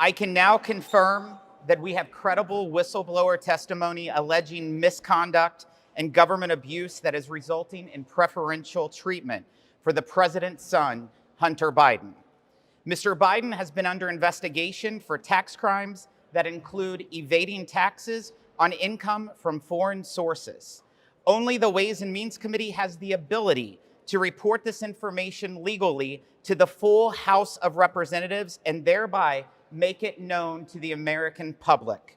I can now confirm that we have credible whistleblower testimony alleging misconduct and government abuse that is resulting in preferential treatment for the president's son, Hunter Biden. Mr. Biden has been under investigation for tax crimes that include evading taxes on income from foreign sources. Only the Ways and Means Committee has the ability to report this information legally to the full House of Representatives and thereby make it known to the American public.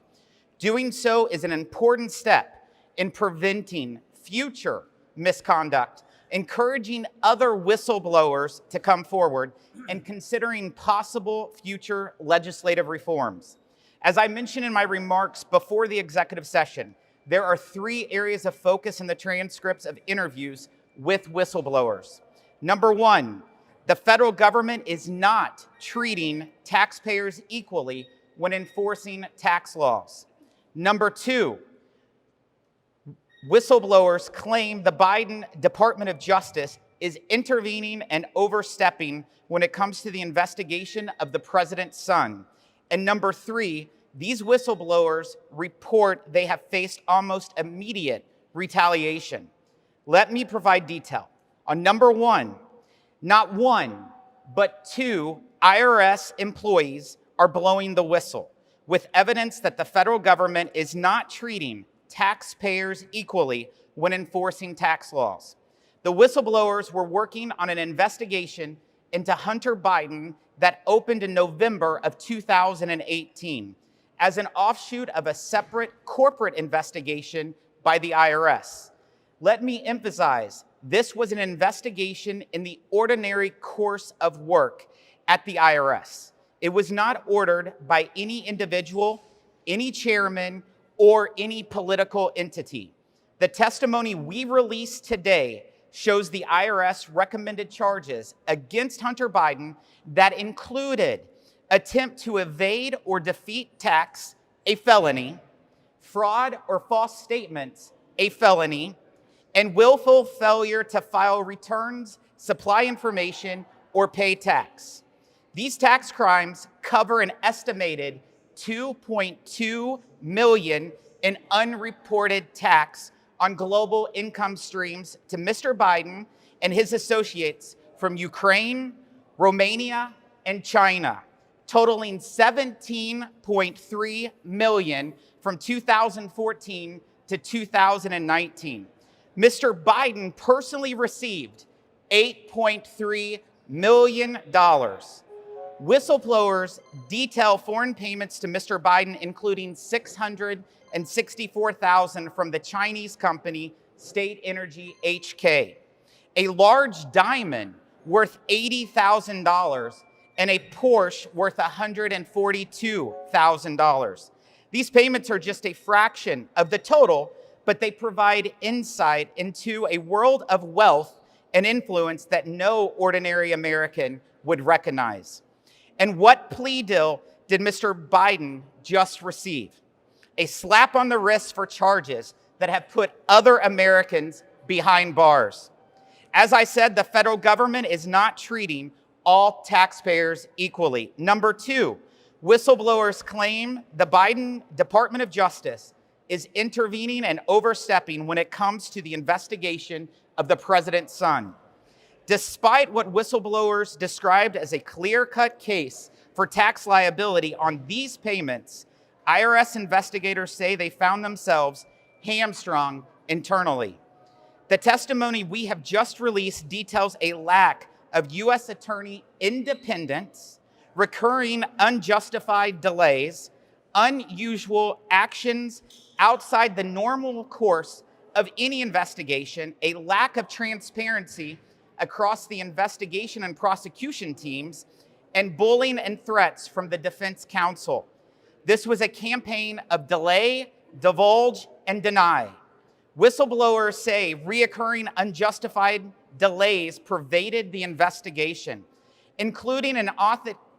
Doing so is an important step in preventing future misconduct, encouraging other whistleblowers to come forward, and considering possible future legislative reforms. As I mentioned in my remarks before the executive session, there are 3 areas of focus in the transcripts of interviews with whistleblowers. Number 1, the federal government is not treating taxpayers equally when enforcing tax laws. Number 2, whistleblowers claim the Biden Department of Justice is intervening and overstepping when it comes to the investigation of the president's son. And number 3, these whistleblowers report they have faced almost immediate retaliation. Let me provide detail. On number 1, not 1, but 2 IRS employees are blowing the whistle with evidence that the federal government is not treating taxpayers equally when enforcing tax laws. The whistleblowers were working on an investigation into Hunter Biden that opened in November of 2018 as an offshoot of a separate corporate investigation by the IRS. Let me emphasize, this was an investigation in the ordinary course of work at the IRS. It was not ordered by any individual, any chairman, or any political entity. The testimony we released today shows the IRS recommended charges against Hunter Biden that included attempt to evade or defeat tax, a felony, fraud or false statements, a felony, and willful failure to file returns, supply information, or pay tax. These tax crimes cover an estimated $2.2 million in unreported tax on global income streams to Mr. Biden and his associates from Ukraine, Romania, and China, totaling $17.3 million from 2014 to 2019. Mr. Biden personally received $8.3 million. Whistleblowers detail foreign payments to Mr. Biden, including $664,000 from the Chinese company State Energy HK, a large diamond worth $80,000, and a Porsche worth $142,000. These payments are just a fraction of the total, but they provide insight into a world of wealth and influence that no ordinary American would recognize. And what plea deal did Mr. Biden just receive? A slap on the wrist for charges that have put other Americans behind bars. As I said, the federal government is not treating all taxpayers equally. Number 2, whistleblowers claim the Biden Department of Justice is intervening and overstepping when it comes to the investigation of the president's son. Despite what whistleblowers described as a clear-cut case for tax liability on these payments, IRS investigators say they found themselves hamstrung internally. The testimony we have just released details a lack of U.S. attorney independence, recurring unjustified delays, unusual actions outside the normal course of any investigation, a lack of transparency across the investigation and prosecution teams, and bullying and threats from the defense counsel. This was a campaign of delay, divulge, and deny. Whistleblowers say reoccurring unjustified delays pervaded the investigation, including an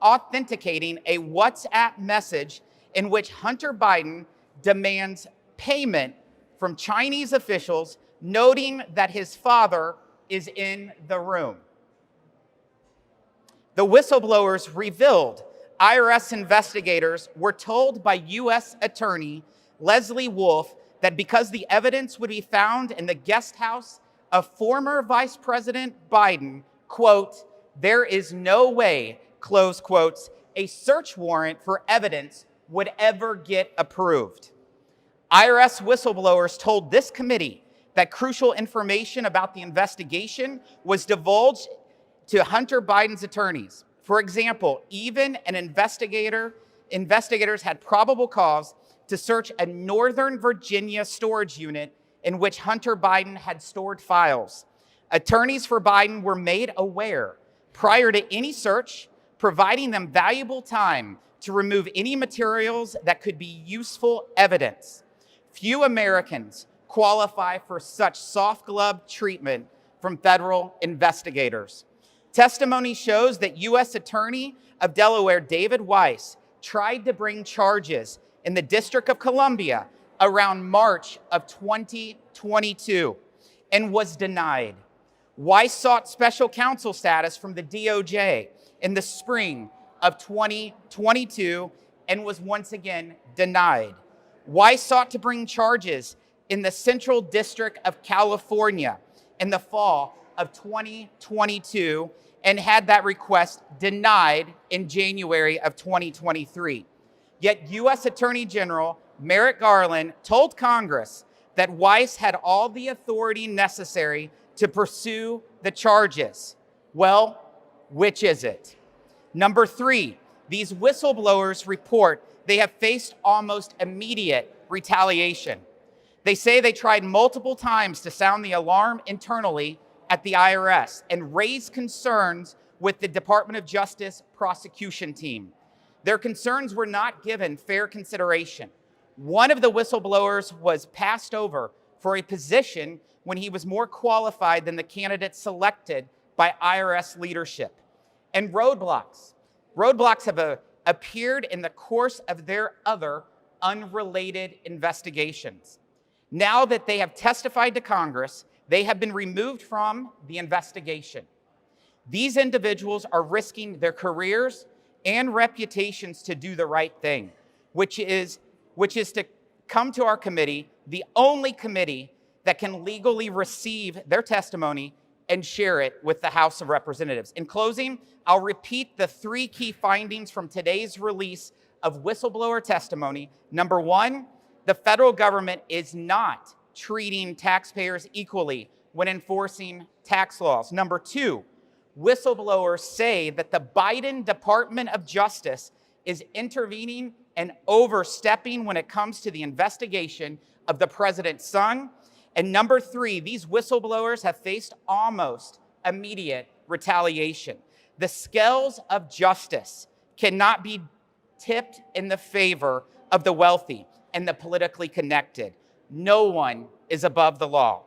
authenticating a WhatsApp message in which Hunter Biden demands payment from Chinese officials, noting that his father is in the room. The whistleblowers revealed IRS investigators were told by U.S. Attorney Leslie Wolf that because the evidence would be found in the guest house of former Vice President Biden, quote, there is no way, close quotes, a search warrant for evidence would ever get approved. IRS whistleblowers told this committee that crucial information about the investigation was divulged to Hunter Biden's attorneys. For example, even an investigators had probable cause to search a Northern Virginia storage unit in which Hunter Biden had stored files. Attorneys for Biden were made aware prior to any search, providing them valuable time to remove any materials that could be useful evidence. Few Americans qualify for such soft glove treatment from federal investigators. Testimony shows that U.S. Attorney of Delaware David Weiss tried to bring charges in the District of Columbia around March of 2022 and was denied. Weiss sought special counsel status from the DOJ in the spring of 2022 and was once again denied. Weiss sought to bring charges in the Central District of California in the fall of 2022 and had that request denied in January of 2023. Yet U.S. Attorney General Merrick Garland told Congress that Weiss had all the authority necessary to pursue the charges. Well, which is it? Number 3, these whistleblowers report they have faced almost immediate retaliation. They say they tried multiple times to sound the alarm internally at the IRS and raise concerns with the Department of Justice prosecution team. Their concerns were not given fair consideration. One of the whistleblowers was passed over for a position when he was more qualified than the candidate selected by IRS leadership. And roadblocks have appeared in the course of their other unrelated investigations. Now that they have testified to Congress, they have been removed from the investigation. These individuals are risking their careers and reputations to do the right thing, which is to come to our committee, the only committee that can legally receive their testimony and share it with the House of Representatives. In closing, I'll repeat the 3 key findings from today's release of whistleblower testimony. Number 1, the federal government is not treating taxpayers equally when enforcing tax laws. Number 2, whistleblowers say that the Biden Department of Justice is intervening and overstepping when it comes to the investigation of the president's son. And number 3, these whistleblowers have faced almost immediate retaliation. The scales of justice cannot be tipped in the favor of the wealthy and the politically connected. No one is above the law.